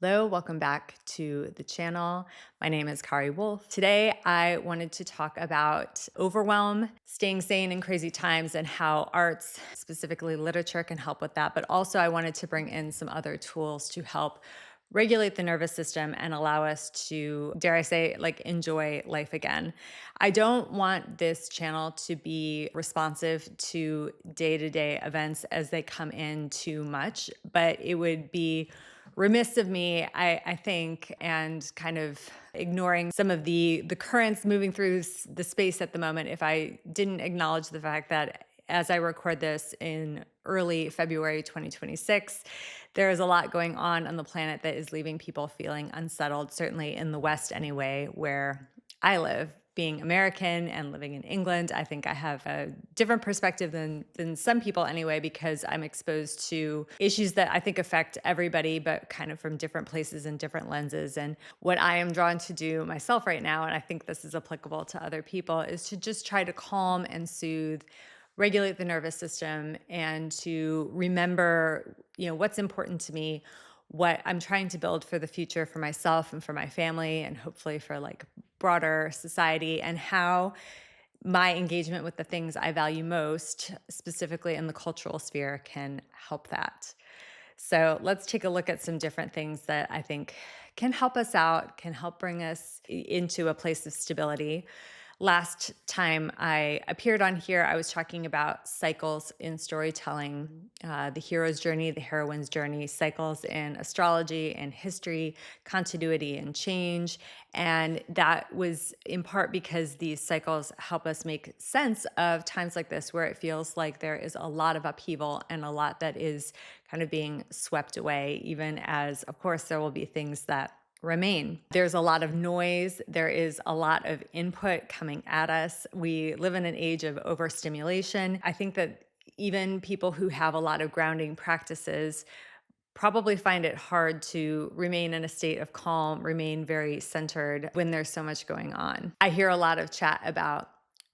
Hello, welcome back to the channel. My name is Kari Woolf. Today, I wanted to talk about overwhelm, staying sane in crazy times, and how arts, specifically literature, can help with that. But also, I wanted to bring in some other tools to help regulate the nervous system and allow us to, dare I say, like enjoy life again. I don't want this channel to be responsive to day-to-day events as they come in too much, but it would be remiss of me, I think, and kind of ignoring some of the currents moving through the space at the moment if I didn't acknowledge the fact that as I record this in early February 2026, there is a lot going on the planet that is leaving people feeling unsettled, certainly in the West anyway, where I live. Being American and living in England, I think I have a different perspective than some people anyway, because I'm exposed to issues that I think affect everybody, but kind of from different places and different lenses. And what I am drawn to do myself right now, and I think this is applicable to other people, is to just try to calm and soothe, regulate the nervous system, and to remember, what's important to me, what I'm trying to build for the future for myself and for my family, and hopefully for like broader society, and how my engagement with the things I value most, specifically in the cultural sphere, can help that. So let's take a look at some different things that I think can help us out, can help bring us into a place of stability. Last time I appeared on here, I was talking about cycles in storytelling, the hero's journey, the heroine's journey, cycles in astrology and history, continuity and change. And that was in part because these cycles help us make sense of times like this, where it feels like there is a lot of upheaval and a lot that is kind of being swept away, even as, of course, there will be things that remain. There's a lot of noise. There is a lot of input coming at us. We live in an age of overstimulation. I think that even people who have a lot of grounding practices probably find it hard to remain in a state of calm, remain very centered when there's so much going on. I hear a lot of chat about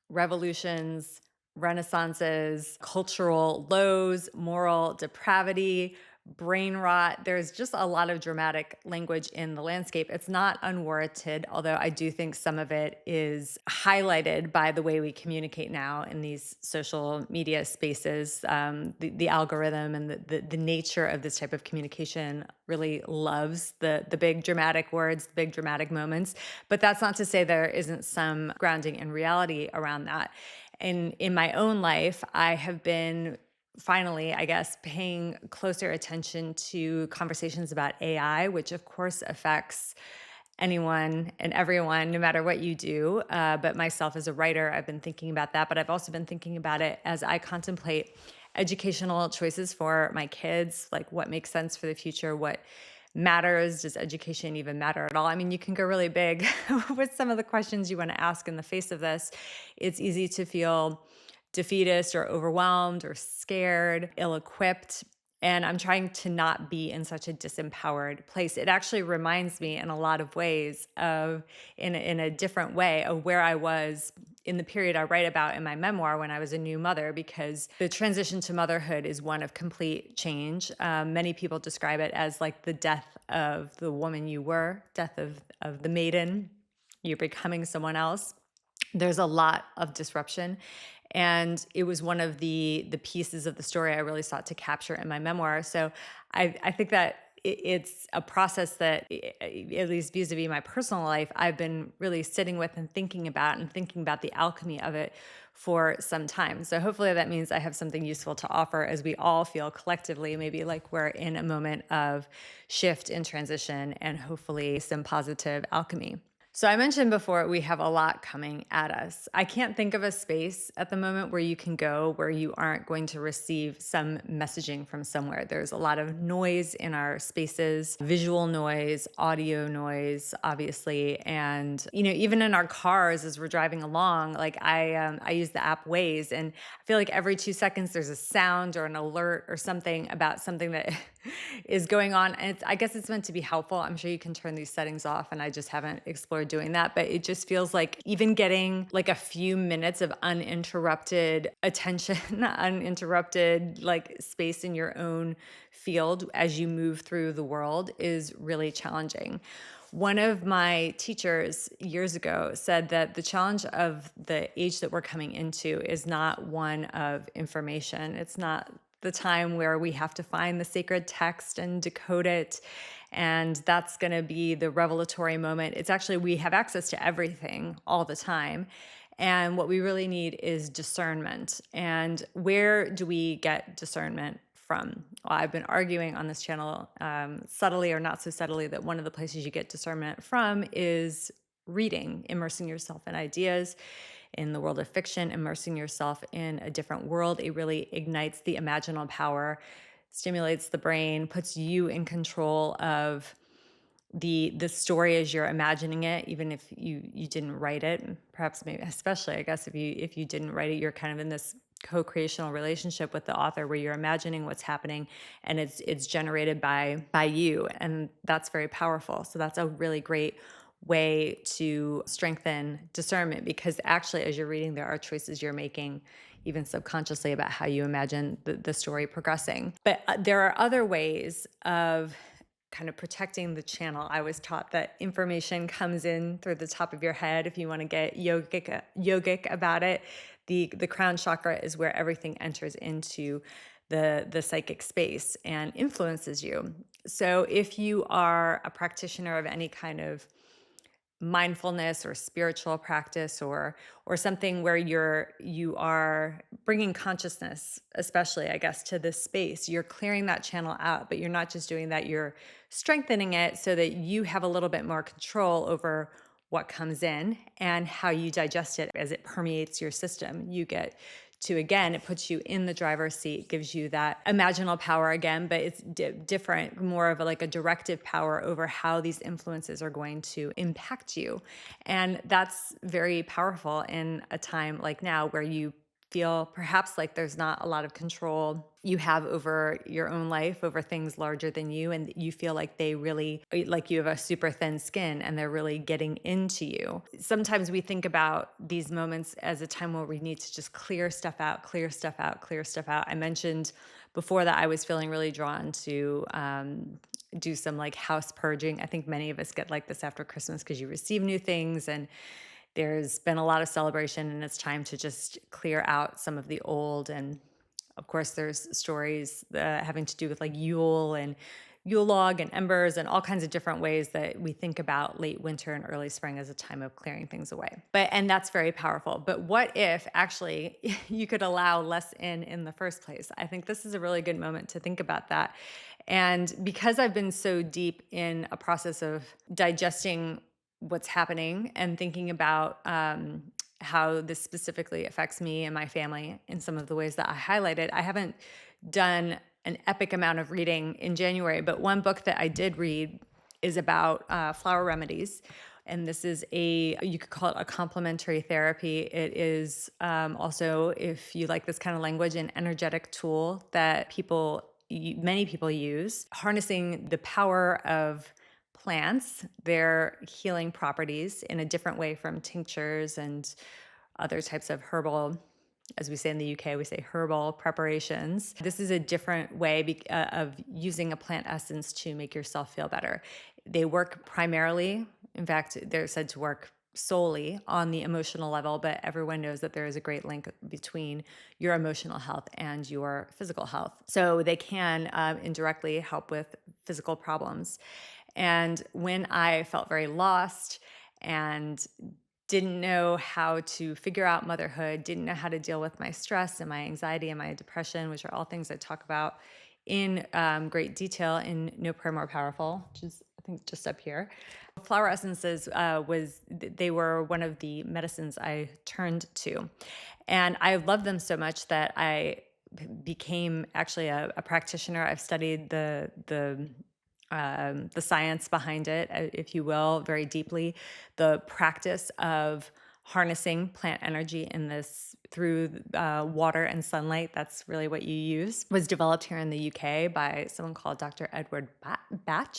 revolutions, renaissances, cultural lows, moral depravity, brain rot. There's just a lot of dramatic language in the landscape. It's not unwarranted, although I do think some of it is highlighted by the way we communicate now in these social media spaces. The algorithm and the nature of this type of communication really loves the big dramatic words, the big dramatic moments. But that's not to say there isn't some grounding in reality around that. And in my own life, I have been finally, I guess, paying closer attention to conversations about AI, which of course affects anyone and everyone, no matter what you do. But myself as a writer, I've been thinking about that, but I've also been thinking about it as I contemplate educational choices for my kids, like what makes sense for the future, what matters, does education even matter at all? I mean, you can go really big with some of the questions you want to ask in the face of this. It's easy to feel defeatist or overwhelmed or scared, ill-equipped. And I'm trying to not be in such a disempowered place. It actually reminds me in a lot of ways of, in a different way, of where I was in the period I write about in my memoir when I was a new mother, because the transition to motherhood is one of complete change. Many people describe it as like the death of the woman you were, death of the maiden. You're becoming someone else. There's a lot of disruption. And it was one of the pieces of the story I really sought to capture in my memoir. So I think that it's a process that, at least vis-a-vis my personal life, I've been really sitting with and thinking about the alchemy of it for some time. So hopefully that means I have something useful to offer as we all feel collectively, maybe like we're in a moment of shift and transition, and hopefully some positive alchemy. So I mentioned before, we have a lot coming at us. I can't think of a space at the moment where you can go where you aren't going to receive some messaging from somewhere. There's a lot of noise in our spaces, visual noise, audio noise, obviously. And, even in our cars as we're driving along, like I use the app Waze, and I feel like every 2 seconds there's a sound or an alert or something about something that is going on. And I guess it's meant to be helpful. I'm sure you can turn these settings off, and I just haven't explored doing that. But it just feels like even getting like a few minutes of uninterrupted attention, uninterrupted like space in your own field as you move through the world is really challenging. One of my teachers years ago said that the challenge of the age that we're coming into is not one of information. It's not the time where we have to find the sacred text and decode it, and that's going to be the revelatory moment. It's actually, we have access to everything all the time. And what we really need is discernment. And where do we get discernment from? Well, I've been arguing on this channel, subtly or not so subtly, that one of the places you get discernment from is reading, immersing yourself in ideas, in the world of fiction, immersing yourself in a different world. It really ignites the imaginal power, stimulates the brain, puts you in control of the story as you're imagining it, even if you didn't write it. Perhaps, maybe especially, I guess, if you didn't write it, you're kind of in this co-creational relationship with the author where you're imagining what's happening, and it's generated by you, and that's very powerful. So that's a really great way to strengthen discernment, because actually, as you're reading, there are choices you're making even subconsciously about how you imagine the story progressing. But there are other ways of kind of protecting the channel. I was taught that information comes in through the top of your head. If you want to get yogic about it, the crown chakra is where everything enters into the psychic space and influences you. So if you are a practitioner of any kind of mindfulness or spiritual practice, or something where you are bringing consciousness, especially, I guess, to this space, you're clearing that channel out. But you're not just doing that, you're strengthening it so that you have a little bit more control over what comes in and how you digest it as it permeates your system. You get to, again, it puts you in the driver's seat, gives you that imaginal power again, but it's different, more of like a directive power over how these influences are going to impact you. And that's very powerful in a time like now where you feel perhaps like there's not a lot of control you have over your own life, over things larger than you, and you feel like they really, like you have a super thin skin and they're really getting into you. Sometimes we think about these moments as a time where we need to just clear stuff out, clear stuff out, clear stuff out. I mentioned before that I was feeling really drawn to do some like house purging. I think many of us get like this after Christmas because you receive new things, and there's been a lot of celebration, and it's time to just clear out some of the old. And of course, there's stories having to do with like Yule and Yule log and embers and all kinds of different ways that we think about late winter and early spring as a time of clearing things away. And that's very powerful. But what if actually you could allow less in the first place? I think this is a really good moment to think about that. And because I've been so deep in a process of digesting what's happening and thinking about how this specifically affects me and my family in some of the ways that I highlighted, I haven't done an epic amount of reading in January, but one book that I did read is about flower remedies. And this is you could call it a complementary therapy. It is also, if you like this kind of language, an energetic tool that many people use, harnessing the power of plants, their healing properties in a different way from tinctures and other types of herbal, as we say in the UK, we say herbal preparations. This is a different way of using a plant essence to make yourself feel better. They work primarily, in fact, they're said to work solely on the emotional level, but everyone knows that there is a great link between your emotional health and your physical health. So they can indirectly help with physical problems. And when I felt very lost and didn't know how to figure out motherhood, didn't know how to deal with my stress and my anxiety and my depression, which are all things I talk about in great detail in No Prayer More Powerful, which is, I think, just up here. Flower essences they were one of the medicines I turned to. And I loved them so much that I became actually a practitioner. I've studied the science behind it, if you will, very deeply. The practice of harnessing plant energy in this through water and sunlight. That's really what you use. Was developed here in the UK by someone called Dr. Edward Bach.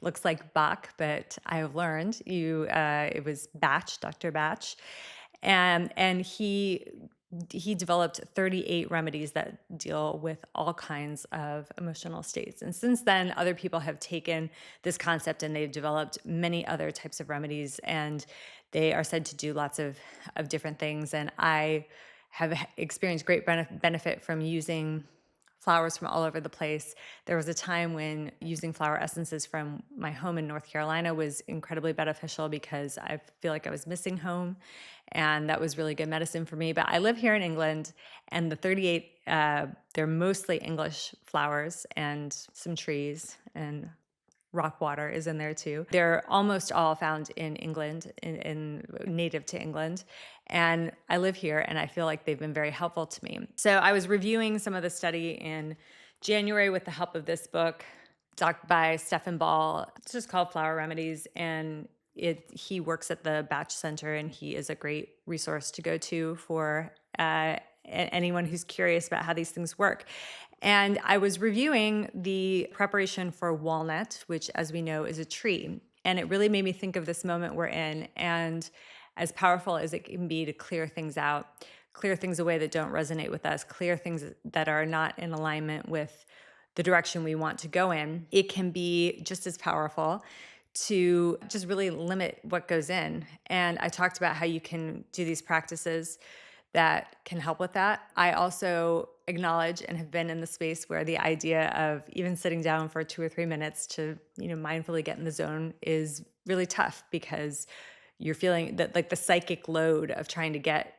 Looks like Bach, but I've learned it was Bach, Dr. Bach, and he developed 38 remedies that deal with all kinds of emotional states. And since then, other people have taken this concept and they've developed many other types of remedies, and they are said to do lots of different things. And I have experienced great benefit from using flowers from all over the place. There was a time when using flower essences from my home in North Carolina was incredibly beneficial because I feel like I was missing home, and that was really good medicine for me. But I live here in England, and the 38, they're mostly English flowers and some trees, and rock water is in there too. They're almost all found in England, in native to England. And I live here, and I feel like they've been very helpful to me. So I was reviewing some of the study in January with the help of this book by Stefan. It's just called Flower Remedies, and he works at the Bach Center, and he is a great resource to go to for anyone who's curious about how these things work. And I was reviewing the preparation for walnut, which, as we know, is a tree. And it really made me think of this moment we're in, and as powerful as it can be to clear things out, clear things away that don't resonate with us, clear things that are not in alignment with the direction we want to go in, it can be just as powerful to just really limit what goes in. And I talked about how you can do these practices that can help with that. I also acknowledge and have been in the space where the idea of even sitting down for 2 or 3 minutes to, mindfully get in the zone is really tough, because you're feeling that, like, the psychic load of trying to get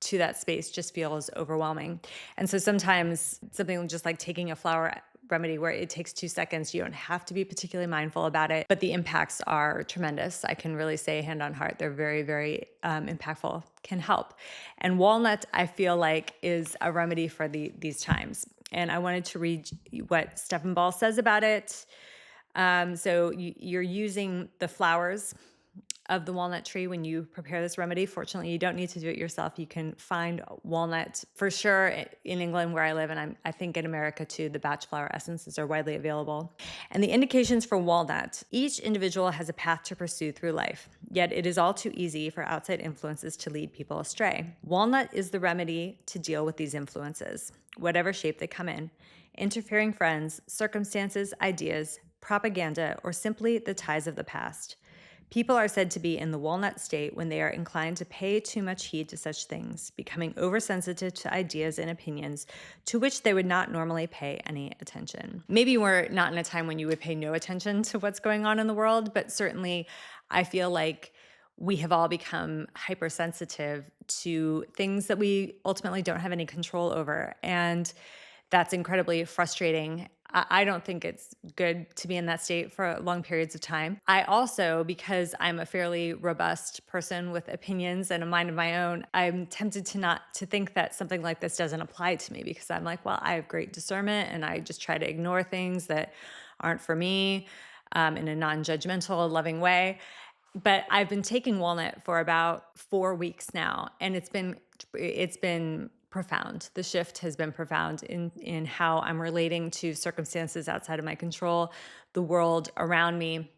to that space just feels overwhelming. And so sometimes something just like taking a flower remedy where it takes 2 seconds, you don't have to be particularly mindful about it, but the impacts are tremendous. I can really say, hand on heart, they're very, very impactful, can help. And walnut, I feel like, is a remedy for these times. And I wanted to read what Stefan says about it. So you're using the flowers of the walnut tree when you prepare this remedy. Fortunately, you don't need to do it yourself. You can find walnut for sure in England, where I live, and I think in America too. The Bach flower essences are widely available. And the indications for walnut: each individual has a path to pursue through life, yet it is all too easy for outside influences to lead people astray. Walnut is the remedy to deal with these influences, whatever shape they come in: interfering friends, circumstances, ideas, propaganda, or simply the ties of the past. People are said to be in the walnut state when they are inclined to pay too much heed to such things, becoming oversensitive to ideas and opinions to which they would not normally pay any attention. Maybe we're not in a time when you would pay no attention to what's going on in the world, but certainly I feel like we have all become hypersensitive to things that we ultimately don't have any control over. And that's incredibly frustrating. I don't think it's good to be in that state for long periods of time. I also, because I'm a fairly robust person with opinions and a mind of my own, I'm tempted to think that something like this doesn't apply to me, because I'm like, well, I have great discernment and I just try to ignore things that aren't for me in a non-judgmental, loving way. But I've been taking walnut for about 4 weeks now, and it's been profound. The shift has been profound in how I'm relating to circumstances outside of my control, the world around me.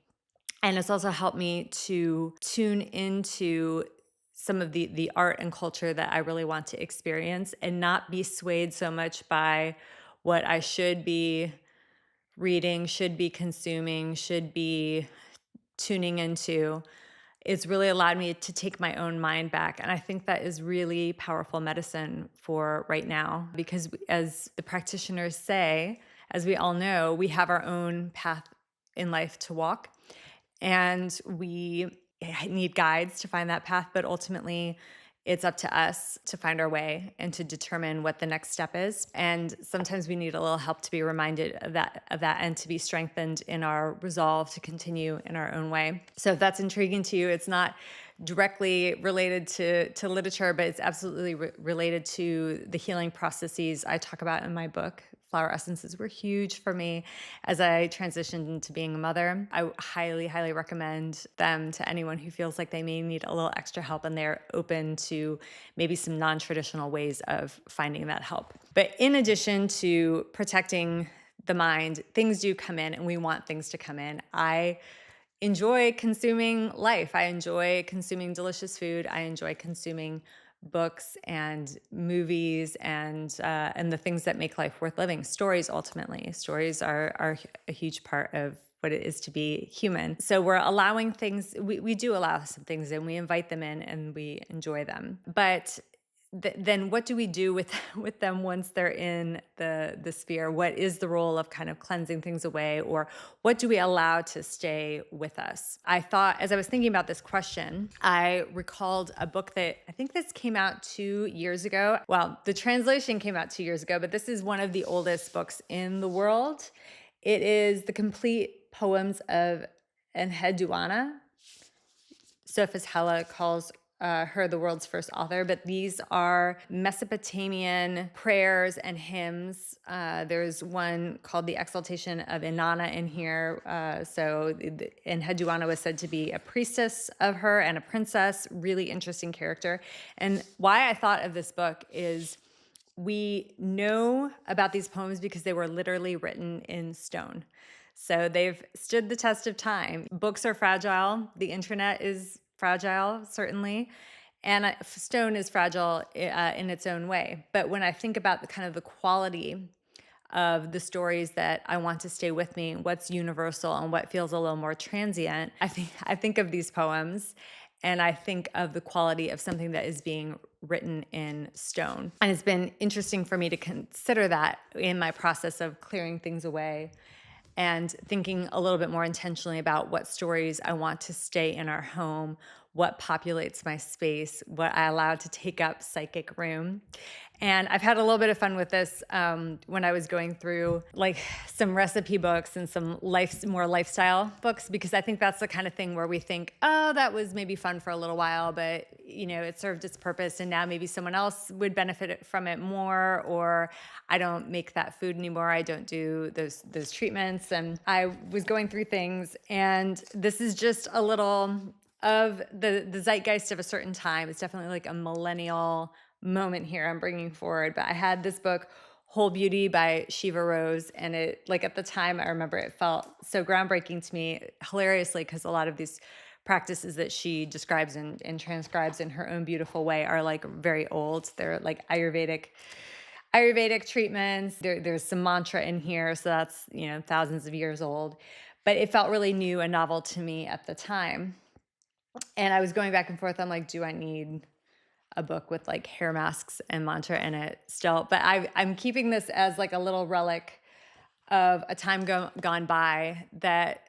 And it's also helped me to tune into some of the art and culture that I really want to experience, and not be swayed so much by what I should be reading, should be consuming, should be tuning into. It's really allowed me to take my own mind back. And I think that is really powerful medicine for right now, because as the practitioners say, as we all know, we have our own path in life to walk, and we need guides to find that path. But ultimately, it's up to us to find our way and to determine what the next step is. And sometimes we need a little help to be reminded of that, and to be strengthened in our resolve to continue in our own way. So if that's intriguing to you, it's not directly related to literature, but it's absolutely related to the healing processes I talk about in my book, Flower essences were huge for me as I transitioned into being a mother. I highly, highly recommend them to anyone who feels like they may need a little extra help and they're open to maybe some non-traditional ways of finding that help. But in addition to protecting the mind, things do come in and we want things to come in. I enjoy consuming life. I enjoy consuming delicious food. I enjoy consuming books and movies and the things that make life worth living. Stories, ultimately. Stories are a huge part of what it is to be human. So we're allowing things, we do allow some things in, we invite them in and we enjoy them. But then what do we do with them once they're in the sphere? What is the role of kind of cleansing things away, or what do we allow to stay with us? I thought, as I was thinking about this question, I recalled a book that I think this came out 2 years ago. Well, the translation came out 2 years ago, but this is one of the oldest books in the world. It is the complete poems of Enheduana. Sophus Helle calls her the world's first author, but these are Mesopotamian prayers and hymns. There's one called the Exaltation of Inanna in here. So Enheduana was said to be a priestess of her and a princess, really interesting character. And why I thought of this book is we know about these poems because they were literally written in stone. So they've stood the test of time. Books are fragile. The internet is fragile, certainly. And stone is fragile in its own way. But when I think about the quality of the stories that I want to stay with me, what's universal and what feels a little more transient, I think of these poems and I think of the quality of something that is being written in stone. And it's been interesting for me to consider that in my process of clearing things away and thinking a little bit more intentionally about what stories I want to stay in our home, what populates my space, what I allow to take up psychic room. And I've had a little bit of fun with this when I was going through like some recipe books and some more lifestyle books, because I think that's the kind of thing where we think, oh, that was maybe fun for a little while, but it served its purpose and now maybe someone else would benefit from it more, or I don't make that food anymore. I don't do those treatments. And I was going through things, and this is just a little of the zeitgeist of a certain time. It's definitely like a millennial moment here I'm bringing forward. But I had this book, Whole Beauty by Shiva Rose, and it, like, at the time, I remember it felt so groundbreaking to me, hilariously, because a lot of these practices that she describes and transcribes in her own beautiful way are like very old. They're like Ayurvedic treatments. There's some mantra in here, so that's thousands of years old. But it felt really new and novel to me at the time. And I was going back and forth. I'm like, do I need a book with like hair masks and mantra in it still? But I'm keeping this as like a little relic of a time gone by that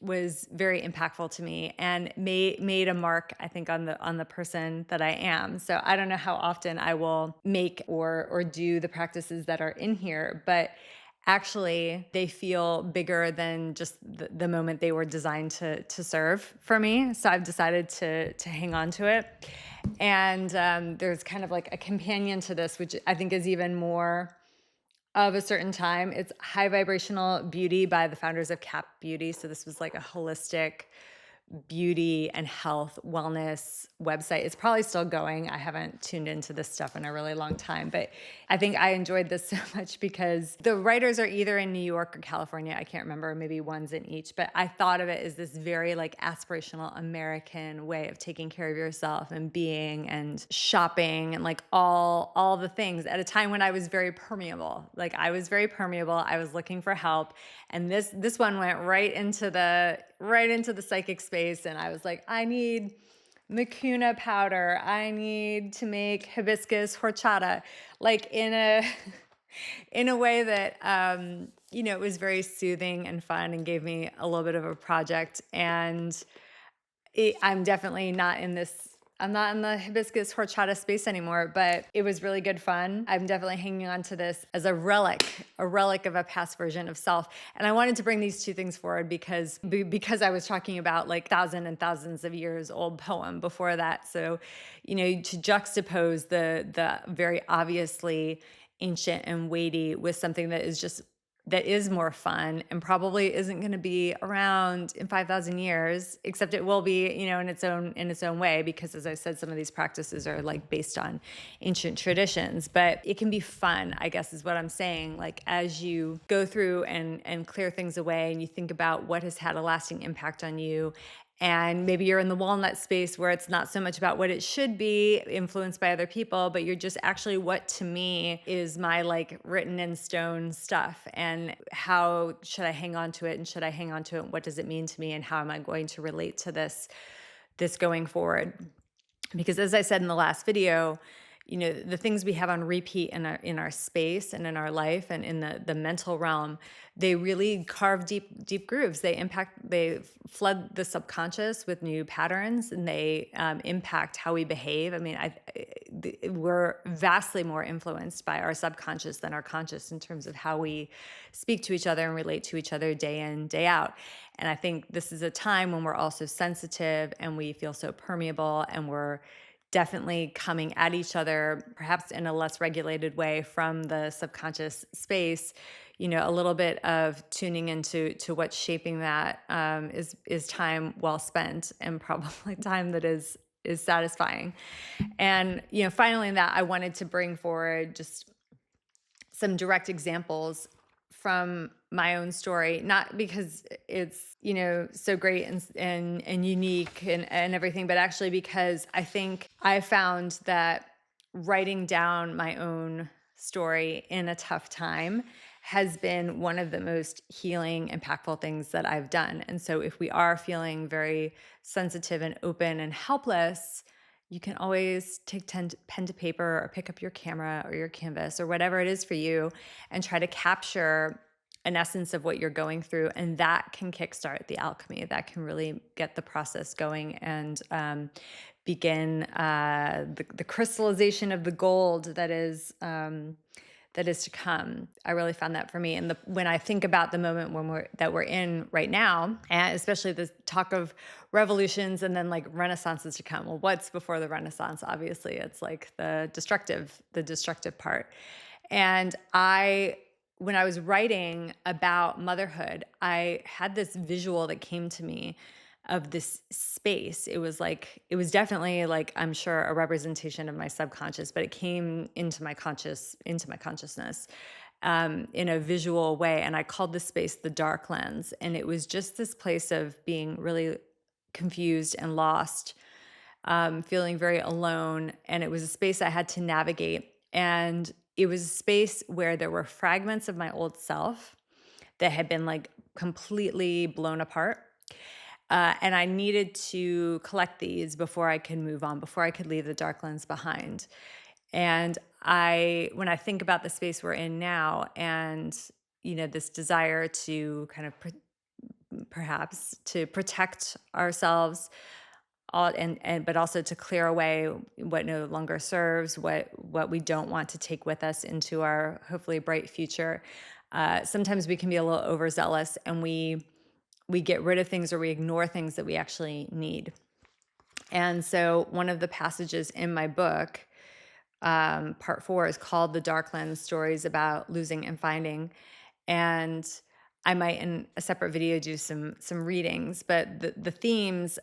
was very impactful to me and made a mark, I think, on the person that I am. So I don't know how often I will make or do the practices that are in here, but actually they feel bigger than just the moment they were designed to serve for me. So I've decided to hang on to it. And there's kind of like a companion to this, which I think is even more of a certain time. It's High Vibrational Beauty by the founders of Cap Beauty. So this was like a holistic beauty and health wellness website. It's probably still going. I haven't tuned into this stuff in a really long time, but I think I enjoyed this so much because the writers are either in New York or California. I can't remember, maybe one's in each, but I thought of it as this very like aspirational American way of taking care of yourself and being and shopping and like all the things at a time when I was very permeable. Like I was very permeable. I was looking for help. And this one went right into the psychic space. And I was like, I need mucuna powder. I need to make hibiscus horchata, like in a way that, it was very soothing and fun and gave me a little bit of a project. And I'm definitely I'm not in the hibiscus horchata space anymore, but it was really good fun. I'm definitely hanging on to this as a relic of a past version of self. And I wanted to bring these two things forward because I was talking about like thousands and thousands of years old poem before that. So, to juxtapose the very obviously ancient and weighty with something that is more fun and probably isn't going to be around in 5,000 years, except it will be, in its own way, because as I said, some of these practices are like based on ancient traditions, but it can be fun, I guess is what I'm saying. Like as you go through and clear things away and you think about what has had a lasting impact on you. And maybe you're in the walnut space where it's not so much about what it should be influenced by other people, but you're just actually what to me is my like written in stone stuff. And how should I hang on to it? And should I hang on to it? What does it mean to me? And how am I going to relate to this going forward? Because as I said in the last video, the things we have on repeat in our space and in our life and in the mental realm, they really carve deep grooves. They flood the subconscious with new patterns, and they impact how we behave. I mean, we're vastly more influenced by our subconscious than our conscious in terms of how we speak to each other and relate to each other day in, day out. And I think this is a time when we're also sensitive and we feel so permeable, and we're definitely coming at each other, perhaps in a less regulated way from the subconscious space. A little bit of tuning into what's shaping that is time well spent, and probably time that is satisfying. And finally, in that, I wanted to bring forward just some direct examples from my own story, not because it's, so great and unique and everything, but actually because I think I found that writing down my own story in a tough time has been one of the most healing, impactful things that I've done. And so if we are feeling very sensitive and open and helpless, you can always take pen to paper or pick up your camera or your canvas or whatever it is for you and try to capture an essence of what you're going through. And that can kickstart the alchemy. That can really get the process going and begin the crystallization of the gold that is to come. I really found that for me. And when I think about the moment that we're in right now, and especially the talk of revolutions and then like renaissances to come. Well, what's before the Renaissance? Obviously, it's like the destructive part. And when I was writing about motherhood, I had this visual that came to me of this space. It was definitely like, I'm sure, a representation of my subconscious, but it came into my consciousness in a visual way. And I called this space the dark lens. And it was just this place of being really confused and lost, feeling very alone. And it was a space I had to navigate. And it was a space where there were fragments of my old self that had been like completely blown apart. And I needed to collect these before I could move on, before I could leave the dark lens behind. And when I think about the space we're in now and, this desire to kind of perhaps to protect ourselves, but also to clear away what no longer serves, what we don't want to take with us into our hopefully bright future. Sometimes we can be a little overzealous, and we get rid of things or we ignore things that we actually need. And so one of the passages in my book, part 4, is called The Dark Lens: Stories About Losing and Finding. And I might in a separate video do some readings, but the themes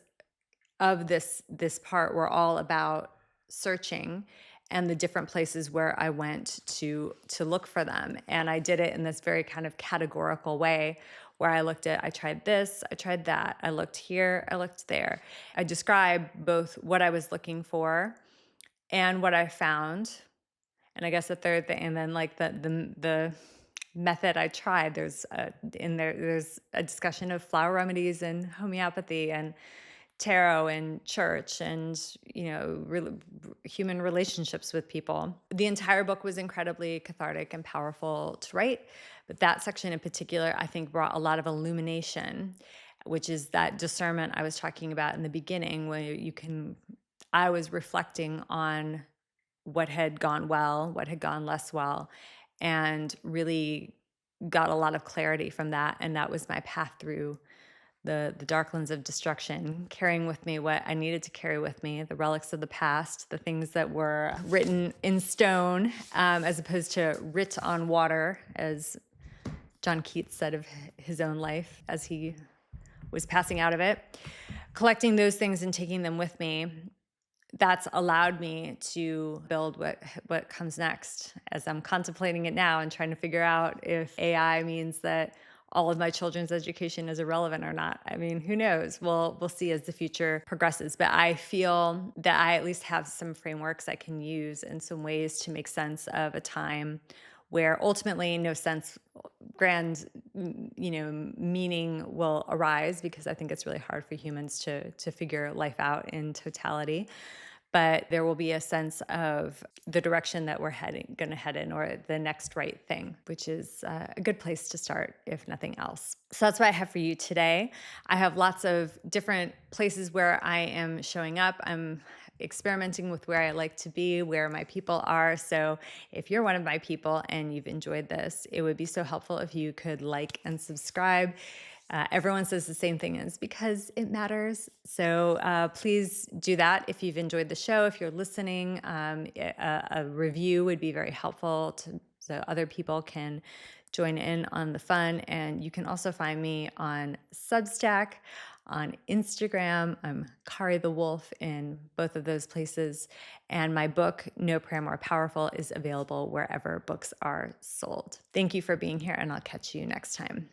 of this part were all about searching and the different places where I went to look for them. And I did it in this very kind of categorical way where I tried this, I tried that, I looked here, I looked there. I described both what I was looking for and what I found. And I guess the third thing, and then like the method I tried, there's a discussion of flower remedies and homeopathy and tarot and church and human relationships with people. The entire book was incredibly cathartic and powerful to write, but that section in particular I think brought a lot of illumination, which is that discernment I was talking about in the beginning, where I was reflecting on what had gone well, what had gone less well, and really got a lot of clarity from that. And that was my path through the darklands of destruction, carrying with me what I needed to carry with me, the relics of the past, the things that were written in stone, as opposed to writ on water, as John Keats said of his own life as he was passing out of it. Collecting those things and taking them with me, that's allowed me to build what comes next as I'm contemplating it now and trying to figure out if AI means that all of my children's education is irrelevant or not. I mean, who knows? We'll see as the future progresses. But I feel that I at least have some frameworks I can use and some ways to make sense of a time where ultimately no sense, grand, meaning will arise, because I think it's really hard for humans to figure life out in totality. But there will be a sense of the direction that we're going to head in, or the next right thing, which is a good place to start, if nothing else. So that's what I have for you today. I have lots of different places where I am showing up. I'm experimenting with where I like to be, where my people are. So if you're one of my people and you've enjoyed this, it would be so helpful if you could like and subscribe. Everyone says the same thing, is because it matters. So please do that if you've enjoyed the show. If you're listening, a review would be very helpful so other people can join in on the fun. And you can also find me on Substack, on Instagram. I'm Kari the Woolf in both of those places. And my book, No Prayer More Powerful, is available wherever books are sold. Thank you for being here, and I'll catch you next time.